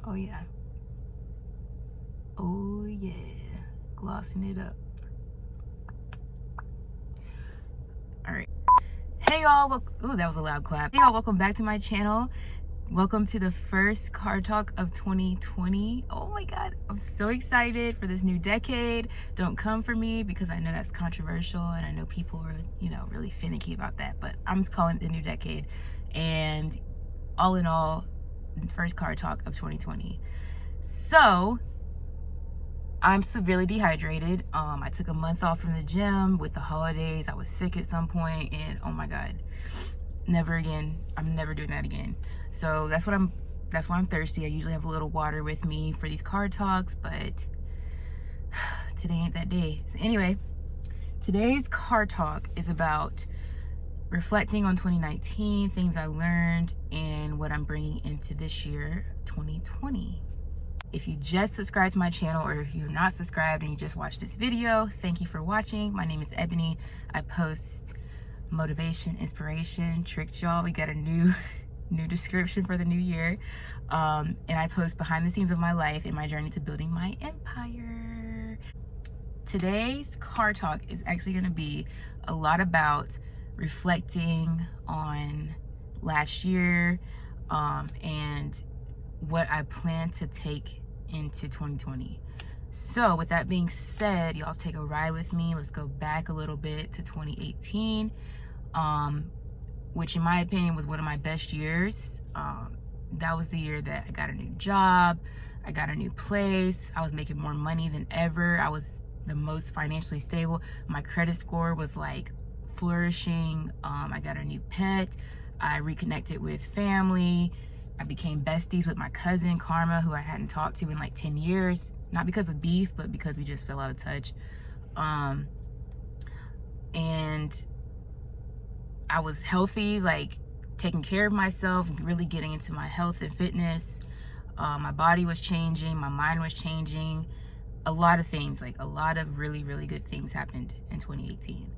Oh yeah. Oh yeah. Glossing it up. All right. Hey y'all. Ooh, that was a loud clap. Hey y'all, welcome back to my channel. Welcome to the first card talk of 2020. Oh my God, I'm so excited for this new decade. Don't come for me because I know that's controversial and I know people are, really finicky about that, but I'm calling it the new decade. And all in all, first card talk of 2020. So I'm severely dehydrated. I took a month off from the gym with the holidays. I was sick at some point and oh my God, never again. I'm never doing that again. So that's why I'm thirsty. I usually have a little water with me for these card talks, but today ain't that day. So anyway, today's card talk is about reflecting on 2019, things I learned, and what I'm bringing into this year, 2020. If you just subscribed to my channel, or if you're not subscribed and you just watched this video, thank you for watching. My name is Ebony. I post motivation, inspiration. Tricked y'all, we got a new description for the new year, and I post behind the scenes of my life and my journey to building my empire. Today's card talk is actually going to be a lot about reflecting on last year, and what I plan to take into 2020. So with that being said, y'all take a ride with me. Let's go back a little bit to 2018, which in my opinion was one of my best years. That was the year that I got a new job, I got a new place, I was making more money than ever, I was the most financially stable, my credit score was like flourishing, I got a new pet, I reconnected with family, I became besties with my cousin Karma, who I hadn't talked to in like 10 years, not because of beef, but because we just fell out of touch. And I was healthy, like taking care of myself, really getting into my health and fitness. My body was changing, my mind was changing. A lot of things, like a lot of really, really good things happened in 2018.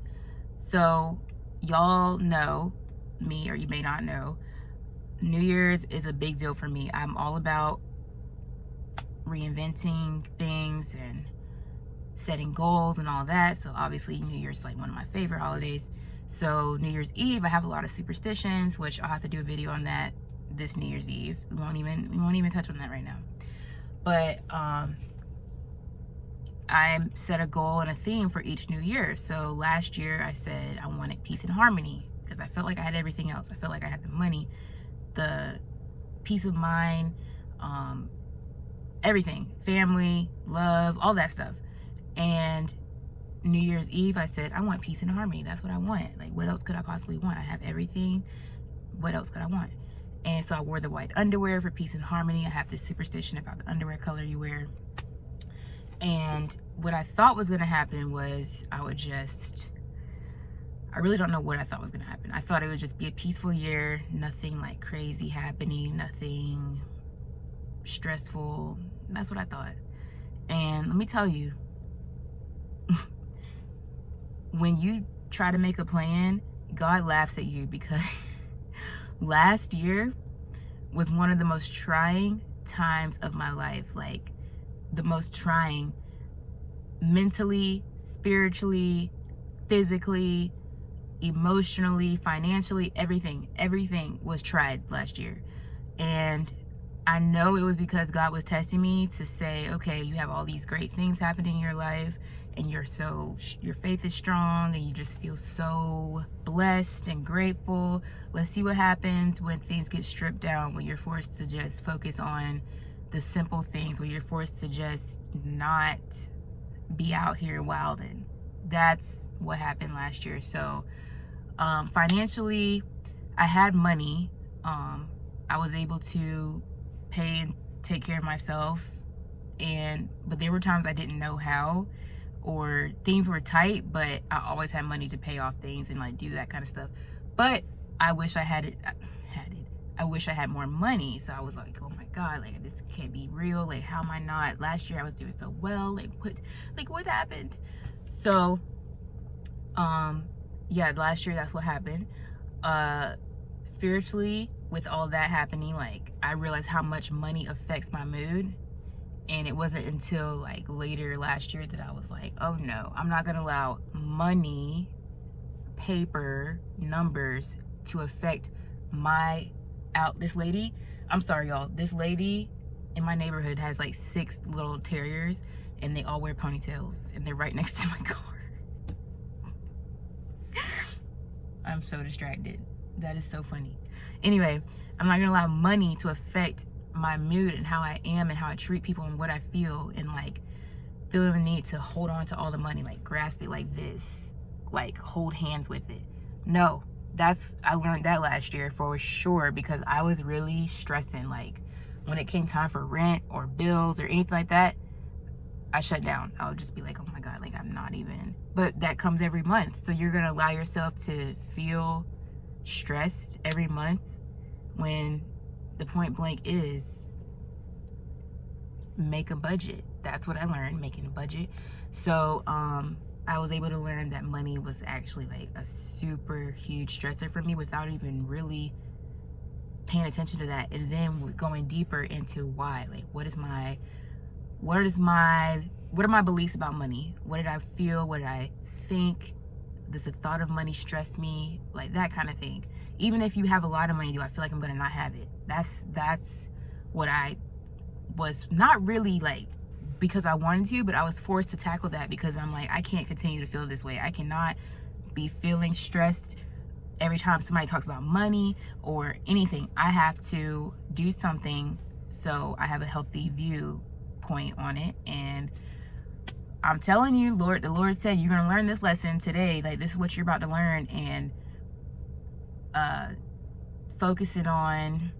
So y'all know me, or you may not know, New Year's is a big deal for me. I'm all about reinventing things and setting goals and all that. So obviously New Year's is like one of my favorite holidays. So New Year's Eve, I have a lot of superstitions, which I'll have to do a video on that this New Year's Eve. We won't even touch on that right now. But I set a goal and a theme for each new year. So last year I said I wanted peace and harmony because I felt like I had everything else. I felt like I had the money, the peace of mind, everything, family, love, all that stuff. And New Year's Eve, I said, I want peace and harmony. That's what I want. Like, what else could I possibly want? I have everything. What else could I want? And so I wore the white underwear for peace and harmony. I have this superstition about the underwear color you wear. And what I thought was going to happen was I really don't know what I thought was going to happen. I thought it would just be a peaceful year, nothing like crazy happening, nothing stressful. That's what I thought. And let me tell you, when you try to make a plan, God laughs at you, because last year was one of the most trying times of my life. Like, the most trying, mentally, spiritually, physically, emotionally, financially, everything was tried last year. And I know it was because God was testing me to say, okay, you have all these great things happening in your life, and your faith is strong, and you just feel so blessed and grateful. Let's see what happens when things get stripped down, when you're forced to just focus on the simple things, when you're forced to just not be out here wilding. That's what happened last year. So financially, I had money. I was able to pay and take care of myself, but there were times I didn't know how, or things were tight, but I always had money to pay off things and like do that kind of stuff. But I wish I had it. I wish I had more money. So I was like, oh my God, like this can't be real. Like, how am I not? Last year I was doing so well. Like what happened? So yeah, last year that's what happened. Spiritually, with all that happening, like, I realized how much money affects my mood. And it wasn't until like later last year that I was like, oh no, I'm not gonna allow money, paper, numbers to affect this lady. I'm sorry, y'all. This lady in my neighborhood has like 6 little terriers, and they all wear ponytails, and they're right next to my car. I'm so distracted. That is so funny. Anyway, I'm not gonna allow money to affect my mood and how I am and how I treat people and what I feel, and like feeling the need to hold on to all the money, like grasp it like this, like hold hands with it. No, I learned that last year for sure, because I was really stressing. Like when it came time for rent or bills or anything like that, I shut down. I would just be like, oh my God, like I'm not even, but that comes every month. So you're gonna allow yourself to feel stressed every month when the point blank is make a budget. That's what I learned, making a budget. So I was able to learn that money was actually like a super huge stressor for me without even really paying attention to that. And then going deeper into why, like what are my beliefs about money? What did I feel? What did I think? Does the thought of money stress me? Like that kind of thing. Even if you have a lot of money, do I feel like I'm gonna not have it? That's what I was not really like because I wanted to, but I was forced to tackle that because I'm like, I can't continue to feel this way. I cannot be feeling stressed every time somebody talks about money or anything. I have to do something so I have a healthy viewpoint on it. And I'm telling you, the Lord said, you're gonna learn this lesson today. Like this is what you're about to learn. And focusing on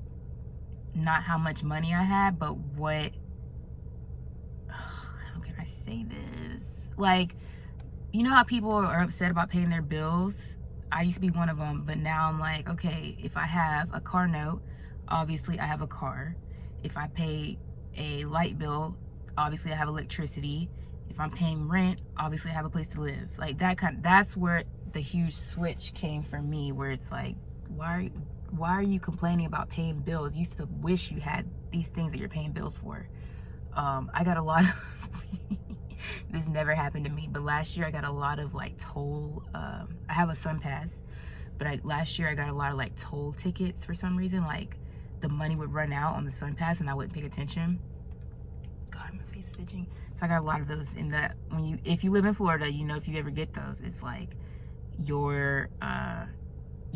not how much money I had, but what, how can I say this? Like, you know how people are upset about paying their bills? I used to be one of them, but now I'm like, okay, if I have a car note, obviously I have a car. If I pay a light bill, obviously I have electricity. If I'm paying rent, obviously I have a place to live. Like that's where the huge switch came for me, where it's like, why are you complaining about paying bills? You used to wish you had these things that you're paying bills for. I got a lot of this never happened to me, but last year I got a lot of like toll. I have a SunPass, but last year I got a lot of like toll tickets for some reason. Like the money would run out on the SunPass and I wouldn't pay attention. God, my face is itching. So I got a lot of those in that. If you live in Florida, you know, if you ever get those, it's like you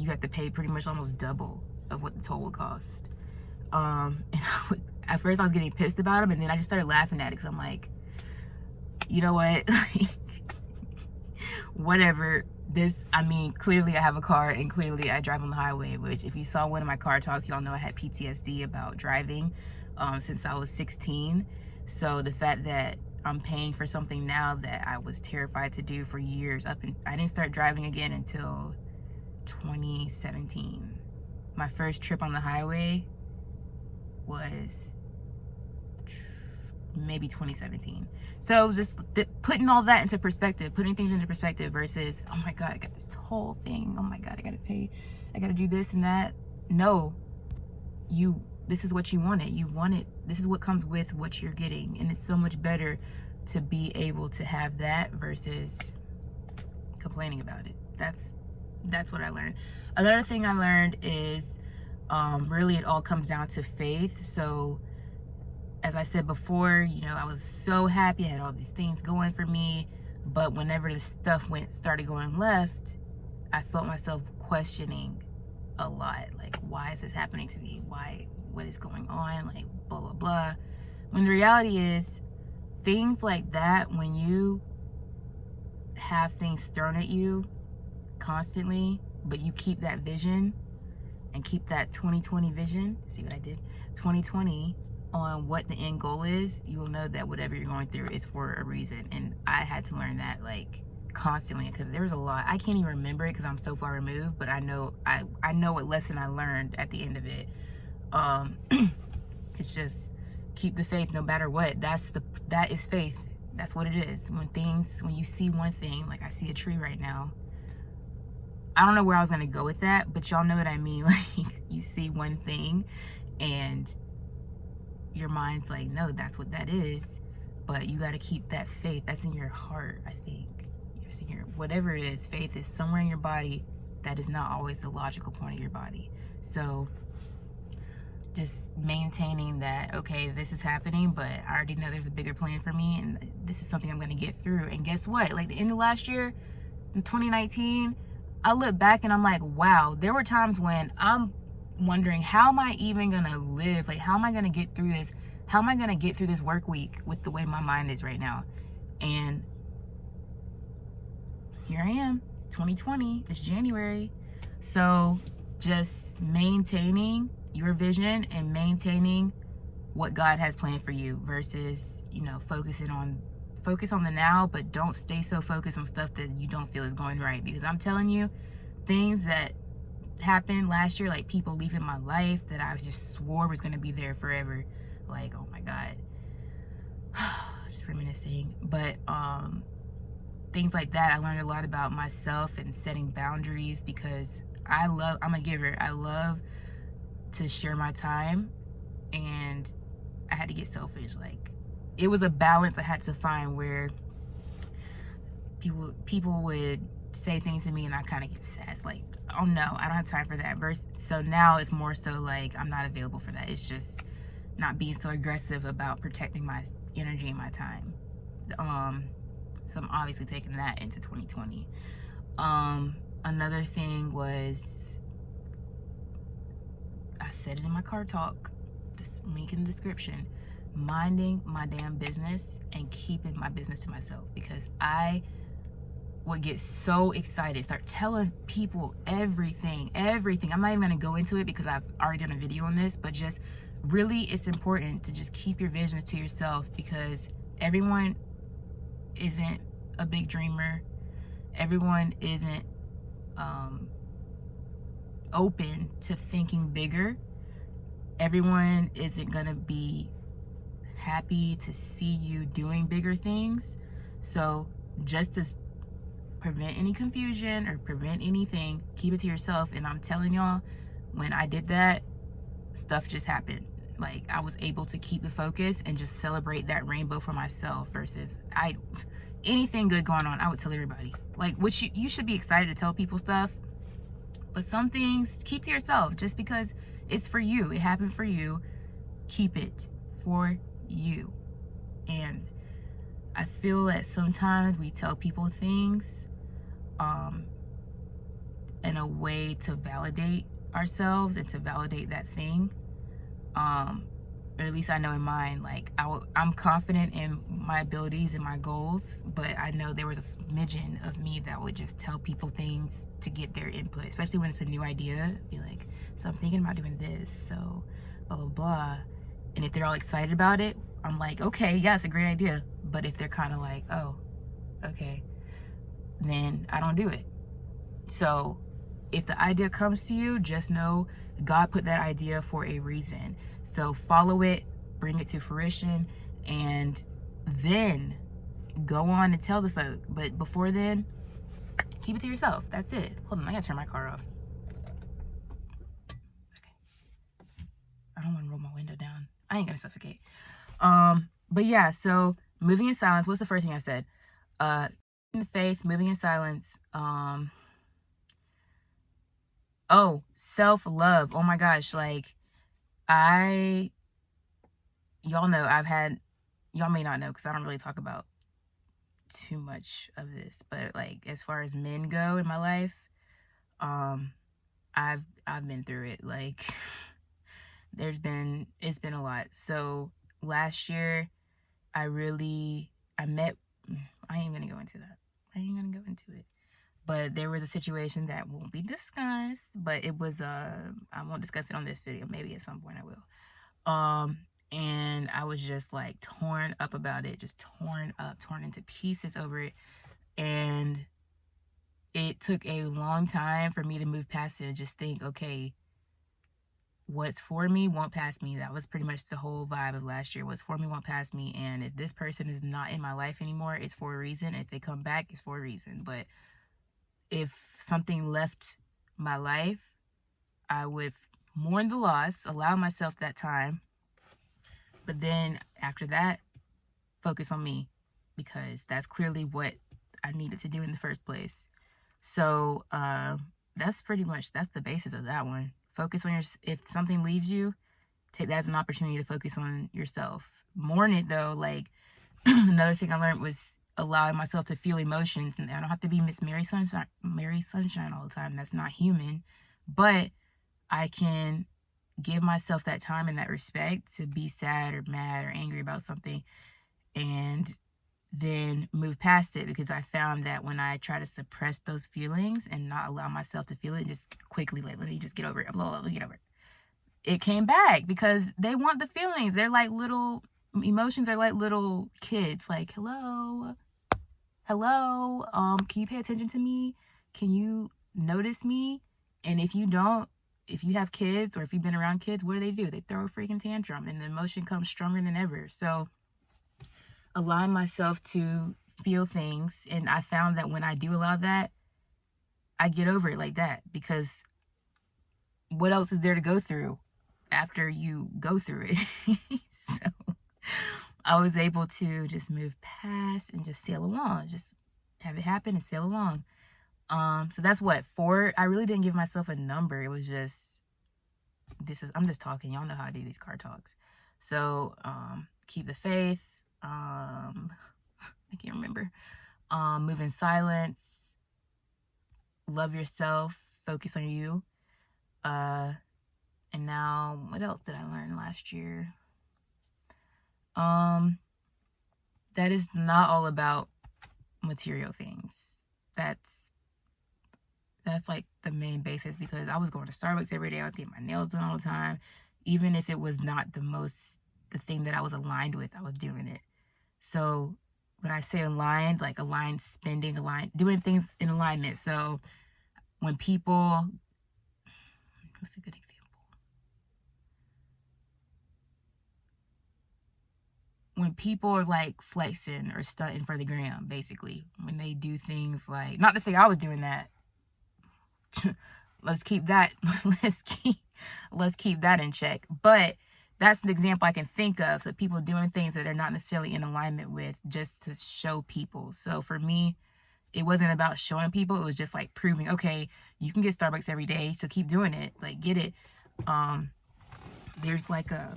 have to pay pretty much almost double of what the toll would cost. And at first I was getting pissed about them, and then I just started laughing at it because I'm like, you know what? Whatever. Clearly I have a car and clearly I drive on the highway, which if you saw one of my car talks, y'all know I had PTSD about driving since I was 16. So the fact that I'm paying for something now that I was terrified to do for years I didn't start driving again until 2017. My first trip on the highway was maybe 2017. So just putting all that into perspective, putting things into perspective versus, oh my God, I got this whole thing. Oh my God, I gotta pay. I gotta do this and that. No, this is what you wanted. This is what comes with what you're getting. And it's so much better to be able to have that versus complaining about it. That's what I learned. Another thing I learned is really it all comes down to faith. So as I said before, you know, I was so happy. I had all these things going for me. But whenever the stuff started going left, I felt myself questioning a lot. Like, why is this happening to me? What is going on? Like, blah, blah, blah. When the reality is, things like that, when you have things thrown at you constantly, but you keep that vision and keep that 2020 vision, see what I did? 2020 on what the end goal is, you will know that whatever you're going through is for a reason. And I had to learn that like constantly, because there was a lot. I can't even remember it because I'm so far removed, but I know what lesson I learned at the end of it. It's just keep the faith no matter what. That is faith. That's what it is. When you see one thing, like I see a tree right now, I don't know where I was gonna go with that, but y'all know what I mean. Like, you see one thing and your mind's like, no, that's what that is. But you got to keep that faith. That's in your heart, I think. It's in your, whatever it is, faith is somewhere in your body that is not always the logical point of your body. So just maintaining that, okay, this is happening, but I already know there's a bigger plan for me, and this is something I'm going to get through. And guess what? Like, the end of last year, in 2019, I look back and I'm like, wow, there were times when I'm wondering, how am I even going to live? Like, how am I going to get through this? How am I going to get through this work week with the way my mind is right now? And here I am. It's 2020. It's January. So just maintaining your vision and maintaining what God has planned for you versus, you know, focus on the now, but don't stay so focused on stuff that you don't feel is going right. Because I'm telling you, things that happened last year, like people leaving my life that I just swore was going to be there forever. Like, oh my God. Just reminiscing. But things like that, I learned a lot about myself and setting boundaries, because I'm a giver. I love to share my time, and I had to get selfish. Like, it was a balance I had to find where people would say things to me and I kind of get sad. It's like, oh no, I don't have time for that. So now it's more so like, I'm not available for that. It's just not being so aggressive about protecting my energy and my time. So I'm obviously taking that into 2020. Another thing was, I said it in my car talk, just link in the description, minding my damn business and keeping my business to myself, because I would get so excited, start telling people everything. I'm not even gonna go into it because I've already done a video on this, but just really, it's important to just keep your visions to yourself, because everyone isn't a big dreamer. Everyone isn't open to thinking bigger. Everyone isn't gonna be happy to see you doing bigger things. So just to prevent any confusion or prevent anything, keep it to yourself. And I'm telling y'all, when I did that, stuff just happened. Like, I was able to keep the focus and just celebrate that rainbow for myself, versus anything good going on, I would tell everybody. Like, which you should be excited to tell people stuff, but some things keep to yourself, just because it's for you. It happened for you. Keep it for you. And I feel that sometimes we tell people things in a way to validate ourselves and to validate that thing. Or at least I know in mine, like, I'm confident in my abilities and my goals, but I know there was a smidgen of me that would just tell people things to get their input, especially when it's a new idea. Be like, so I'm thinking about doing this, so blah blah blah. And if they're all excited about it, I'm like, okay, yeah, it's a great idea. But if they're kind of like, oh, okay, then I don't do it. So if the idea comes to you, just know God put that idea for a reason. So follow it, bring it to fruition, and then go on and tell the folk. But before then, keep it to yourself. That's it. Hold on, I gotta turn my car off. Okay. I don't want to roll my window down. I ain't gonna suffocate. But yeah, so moving in silence. What's the first thing I said? In the faith, moving in silence. Oh, self-love. Oh my gosh, like, y'all know y'all may not know because I don't really talk about too much of this, but like, as far as men go in my life, I've been through it. Like, it's been a lot. So last year, I ain't gonna go into that. But there was a situation that won't be discussed, but it was, I won't discuss it on this video. Maybe at some point I will. And I was just like torn up about it, just torn into pieces over it. And it took a long time for me to move past it and just think, okay, what's for me won't pass me. That was pretty much the whole vibe of last year. What's for me won't pass me. And if this person is not in my life anymore, it's for a reason. If they come back, it's for a reason. But if something left my life, I would mourn the loss, allow myself that time, but then after that, focus on me, because that's clearly what I needed to do in the first place. So that's the basis of that one. Focus on if something leaves you, take that as an opportunity to focus on yourself. Mourn it though. Like another thing I learned was allowing myself to feel emotions, and I don't have to be Miss Mary Sunshine all the time. That's not human. But I can give myself that time and that respect to be sad or mad or angry about something, and then move past it, because I found that when I try to suppress those feelings and not allow myself to feel it, just quickly, like, let me just get over it, blah, blah, blah, get over it. It came back because they want the feelings. They're like little emotions are like little kids. Like, hello, can you pay attention to me? Can you notice me? And if you don't, if you have kids or if you've been around kids, what do? They throw a freaking tantrum, and the emotion comes stronger than ever. So allowing myself to feel things, and I found that when I do allow that, I get over it like that, because what else is there to go through after you go through it? So I was able to just move past and just sail along, just have it happen and sail along. So that's what, 4. I really didn't give myself a number. It was just, I'm just talking. Y'all know how I do these card talks. So keep the faith. I can't remember. Move in silence. Love yourself. Focus on you. And now, what else did I learn last year? That is not all about material things. That's like the main basis, because I was going to Starbucks every day. I was getting my nails done all the time. Even if it was not the thing that I was aligned with, I was doing it. So when I say aligned, like aligned spending, doing things in alignment. So when people, what's a good example? When people are like flexing or stunting for the gram, basically, when they do things like, not to say I was doing that. let's keep that in check. But that's an example I can think of. So people doing things that are not necessarily in alignment with, just to show people. So for me, it wasn't about showing people. It was just like proving, okay, you can get Starbucks every day, so keep doing it. Like, get it. There's like a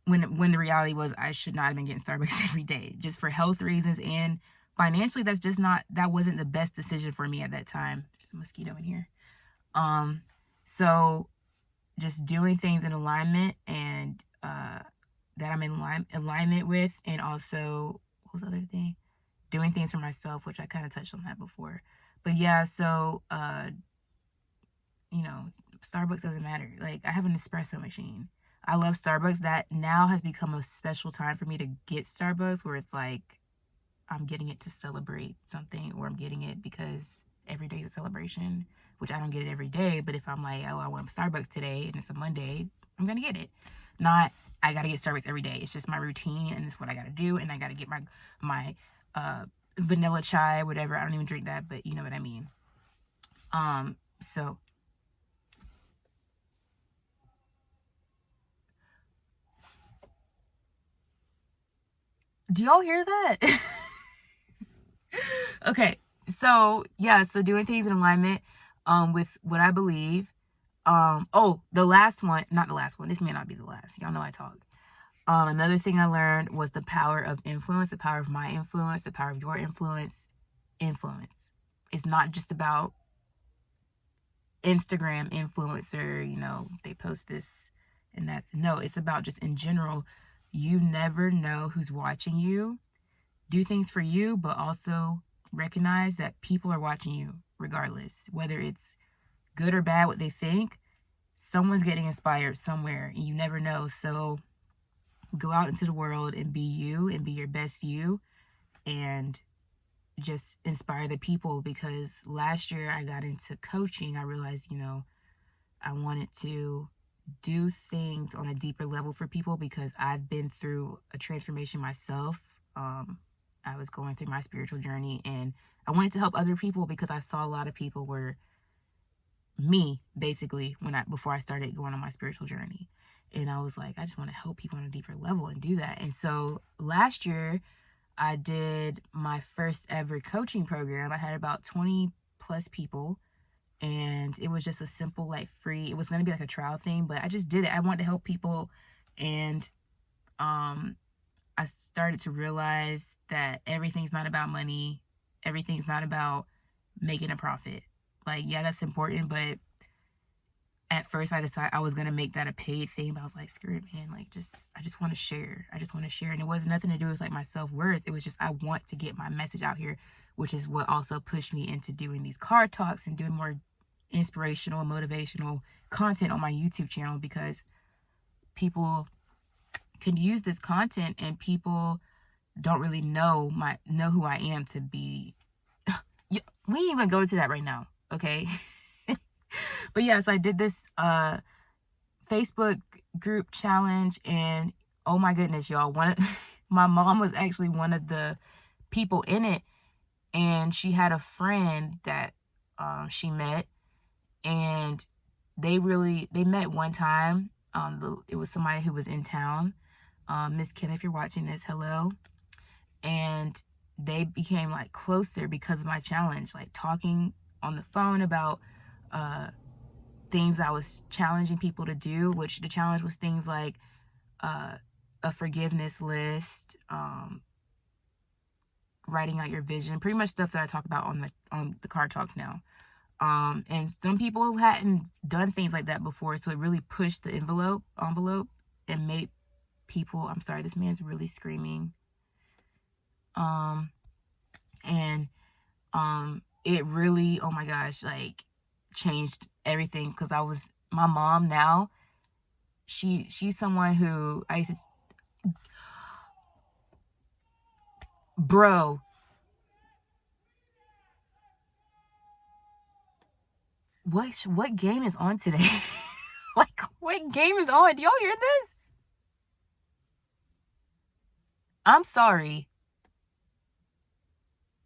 when the reality was I should not have been getting Starbucks every day, just for health reasons, and financially, that wasn't the best decision for me at that time. There's a mosquito in here. So just doing things in alignment, and that I'm in alignment with, and also, what was the other thing? Doing things for myself, which I kind of touched on that before. But yeah, so Starbucks doesn't matter. Like, I have an espresso machine. I love Starbucks. That now has become a special time for me to get Starbucks, where it's like I'm getting it to celebrate something, or I'm getting it because every day is a celebration, which I don't get it every day. But if I'm like, oh, I want Starbucks today and it's a Monday, I'm going to get it. Not, I got to get Starbucks every day. It's just my routine, and it's what I got to do. And I got to get my vanilla chai, whatever. I don't even drink that, but you know what I mean. So do y'all hear that? Okay, so yeah, so doing things in alignment with what I believe. The last one, not the last one, this may not be the last. Y'all know I talk. Another thing I learned was the power of influence, the power of my influence, the power of your influence. Influence. It's not just about Instagram influencer, they post this and that's, no, it's about just in general. You never know who's watching you. Do things for you, but also recognize that people are watching you regardless, whether it's good or bad, what they think. Someone's getting inspired somewhere, and you never know. So go out into the world and be you, and be your best you, and just inspire the people. Because last year I got into coaching. I realized, I wanted to do things on a deeper level for people, because I've been through a transformation myself. I was going through my spiritual journey, and I wanted to help other people because I saw a lot of people were me, basically, before I started going on my spiritual journey. And I was like, I just want to help people on a deeper level and do that. And so last year I did my first ever coaching program. I had about 20 plus people, and it was just a simple, like, free, it was going to be like a trial thing, but I just did it. I wanted to help people. And I started to realize that everything's not about money. Everything's not about making a profit. Like, yeah, that's important, but at first I decided I was gonna make that a paid thing, but I was like, screw it, man. Like, I just want to share. I just want to share. And it was nothing to do with like my self-worth. It was just, I want to get my message out here, which is what also pushed me into doing these card talks and doing more inspirational, motivational content on my YouTube channel, because people can use this content and people don't really know who I am to be. We ain't even go into that right now, okay? But yes, I did this Facebook group challenge, and oh my goodness, y'all, my mom was actually one of the people in it, and she had a friend that she met, and they met one time. It was somebody who was in town. Miss Kim, if you're watching this, hello. And they became like closer because of my challenge, like talking on the phone about things I was challenging people to do, which the challenge was things like a forgiveness list, writing out your vision, pretty much stuff that I talk about on the card talks now. And some people hadn't done things like that before, so it really pushed the envelope and made people, I'm sorry, this man's really screaming. It really, oh my gosh, like, changed everything, because my mom now, she's someone who I used to, bro, what game is on today? Like, what game is on? Do y'all hear this? I'm sorry.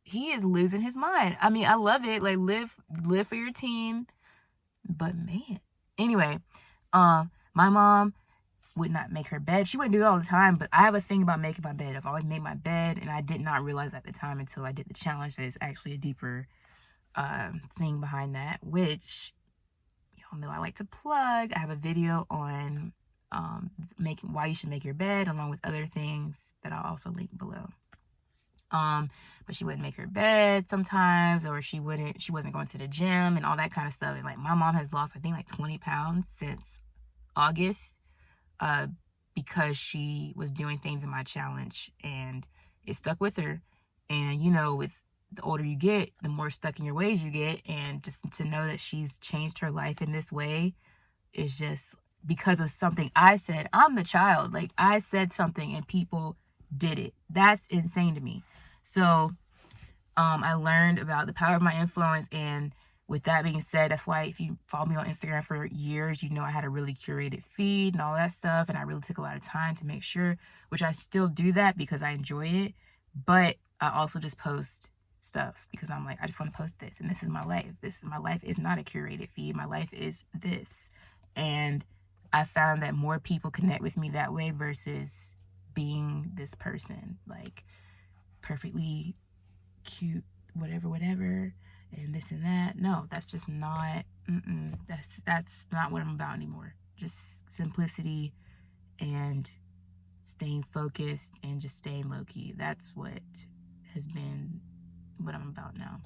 He is losing his mind. I mean, I love it. Like, live for your team. But man, anyway, my mom would not make her bed. She wouldn't do it all the time, but I have a thing about making my bed. I've always made my bed, and I did not realize at the time until I did the challenge that it's actually a deeper thing behind that, which y'all know I like to plug. I have a video on why you should make your bed, along with other things that I'll also link below. But she wouldn't make her bed sometimes, or she wasn't going to the gym and all that kind of stuff. And like, my mom has lost, I think, like 20 pounds since August, because she was doing things in my challenge, and it stuck with her. And you know, with the older you get, the more stuck in your ways you get. And just to know that she's changed her life in this way is just because of something I said. I'm the child. Like, I said something and people did it. That's insane to me. So I learned about the power of my influence. And with that being said, that's why if you follow me on Instagram for years, you know I had a really curated feed and all that stuff. And I really took a lot of time to make sure, which I still do that because I enjoy it. But I also just post stuff because I'm like, I just want to post this. And this is my life. My life is not a curated feed. My life is this. And I found that more people connect with me that way versus being this person, like, perfectly cute, whatever, and this and that. No, that's just not, that's not what I'm about anymore. Just simplicity and staying focused and just staying low-key. That's what has been what I'm about now.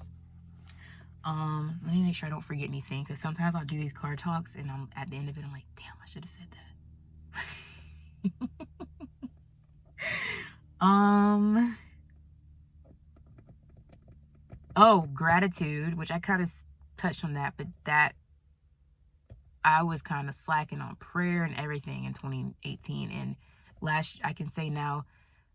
Let me make sure I don't forget anything, because sometimes I'll do these card talks and I'm at the end of it, I'm like, damn, I should have said that. Oh, gratitude, which I kind of touched on that, but that I was kind of slacking on prayer and everything in 2018. And I can say now,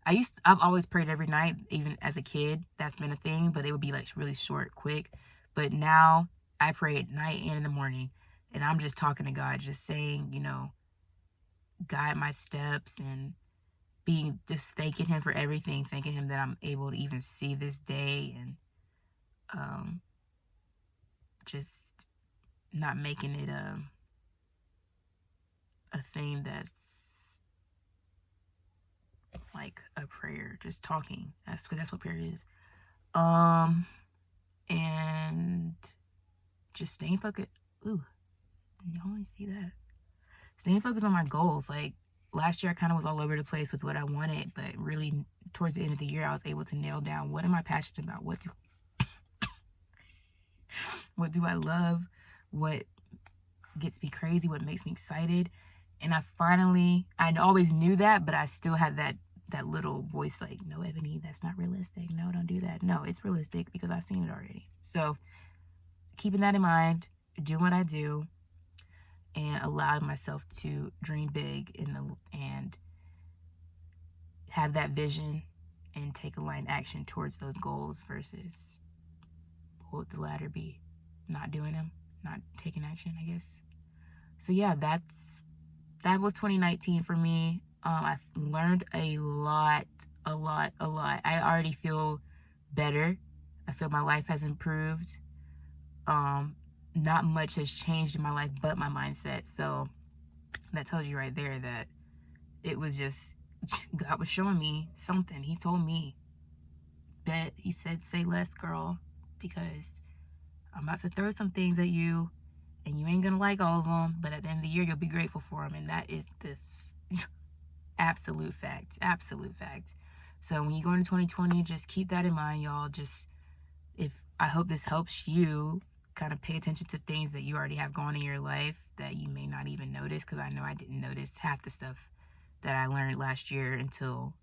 I've always prayed every night, even as a kid. That's been a thing, but it would be like really short, quick. But now I pray at night and in the morning, and I'm just talking to God, just saying, you know, guide my steps and just thanking him for everything, thanking him that I'm able to even see this day, and just not making it a thing that's like a prayer, just talking. That's what prayer is. And just staying focused. Ooh, you only see that. Staying focused on my goals. Like last year, I kind of was all over the place with what I wanted, but really towards the end of the year, I was able to nail down what am I passionate about, what do I love, what gets me crazy, what makes me excited. And I always knew that, but I still had that little voice like, no, Ebony, that's not realistic. No, don't do that. No, it's realistic because I've seen it already. So keeping that in mind, doing what I do, and allowing myself to dream big and have that vision and take aligned action towards those goals versus what would the latter be? Not doing them, not taking action, I guess. So yeah, that was 2019 for me. I've learned a lot. I already feel better. I feel my life has improved. Not much has changed in my life but my mindset. So that tells you right there that it was just God was showing me something. He told me, he said, say less, girl, because I'm about to throw some things at you and you ain't gonna like all of them, but at the end of the year you'll be grateful for them. And that is the absolute fact. So when you go into 2020, just keep that in mind, y'all. I hope this helps you kind of pay attention to things that you already have going in your life that you may not even notice, because I know I didn't notice half the stuff that I learned last year until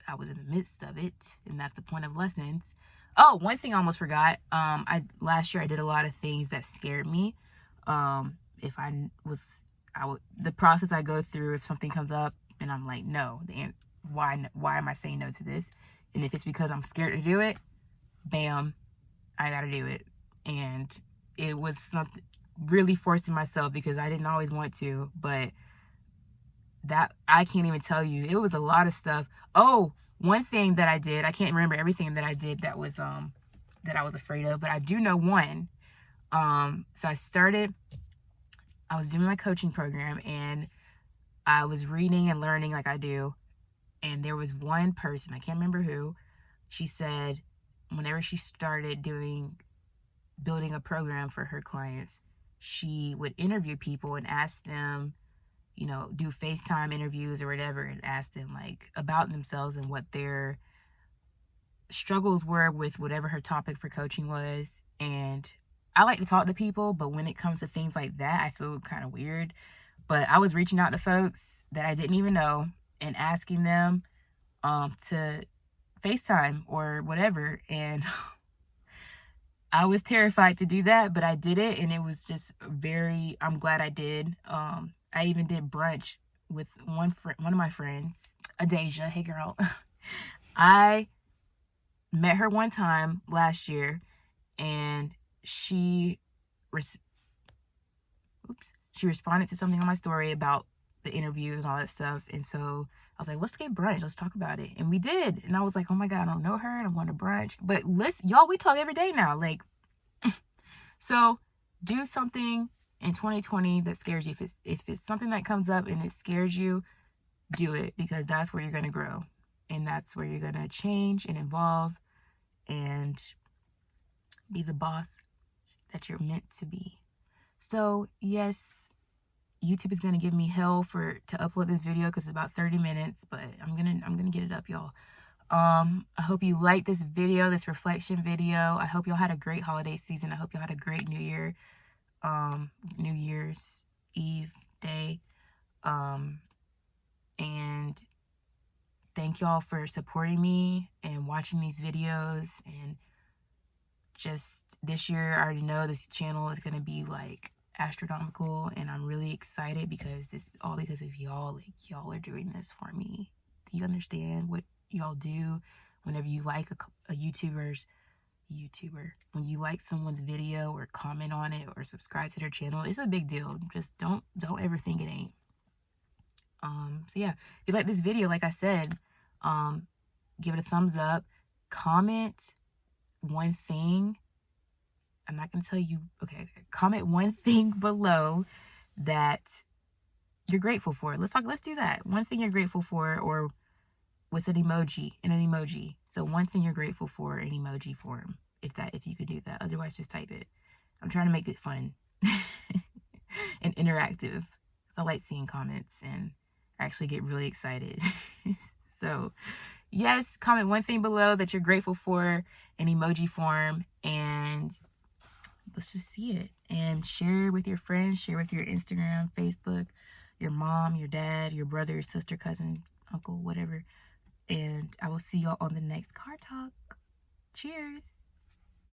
I was in the midst of it. And that's the point of lessons. Oh, one thing I almost forgot. Last year I did a lot of things that scared me. The process I go through, if something comes up and I'm like, no, why am I saying no to this? And if it's because I'm scared to do it, bam, I gotta do it. And it was something really forcing myself because I didn't always want to, but that I can't even tell you. It was a lot of stuff. Oh, one thing that I did, I can't remember everything that I did that was that I was afraid of, but I do know one. So I was doing my coaching program and I was reading and learning like I do. And there was one person, I can't remember who, she said whenever she started building a program for her clients, she would interview people and ask them, do FaceTime interviews or whatever, and ask them like about themselves and what their struggles were with whatever her topic for coaching was. And I like to talk to people, but when it comes to things like that, I feel kind of weird. But I was reaching out to folks that I didn't even know and asking them to FaceTime or whatever. And I was terrified to do that, but I did it, and it was just I'm glad I did. I even did brunch with one of my friends, Adasia. Hey, girl. I met her one time last year, and she responded to something on my story about the interviews and all that stuff. And so I was like, let's get brunch. Let's talk about it. And we did. And I was like, oh my God, I don't know her. And I'm going to brunch. But y'all, we talk every day now. Like, so do something in 2020 that scares you. If it's something that comes up and it scares you, do it, because that's where you're going to grow. And that's where you're going to change and evolve and be the boss that you're meant to be. So yes, YouTube is gonna give me hell to upload this video because it's about 30 minutes, but I'm gonna get it up, y'all. I hope you liked this video, this reflection video. I hope y'all had a great holiday season. I hope y'all had a great New Year, New Year's Eve day. And thank y'all for supporting me and watching these videos. And just this year, I already know this channel is gonna be like astronomical, and I'm really excited because this all because of y'all. Like, y'all are doing this for me. Do you understand what y'all do whenever you like a YouTuber, when you like someone's video or comment on it or subscribe to their channel? It's a big deal. Just don't ever think it ain't. So yeah, if you like this video, like I said, Give it a thumbs up. Comment one thing. I'm not going to tell you. Okay. Comment one thing below that you're grateful for. Let's do that. One thing you're grateful for, or with an emoji. So one thing you're grateful for in emoji form, if you could do that. Otherwise, just type it. I'm trying to make it fun and interactive. I like seeing comments and I actually get really excited. So yes, comment one thing below that you're grateful for in emoji form, and let's just see it. And share with your friends, share with your Instagram, Facebook, your mom, your dad, your brother, your sister, cousin, uncle, whatever. And I will see y'all on the next Car Talk. Cheers.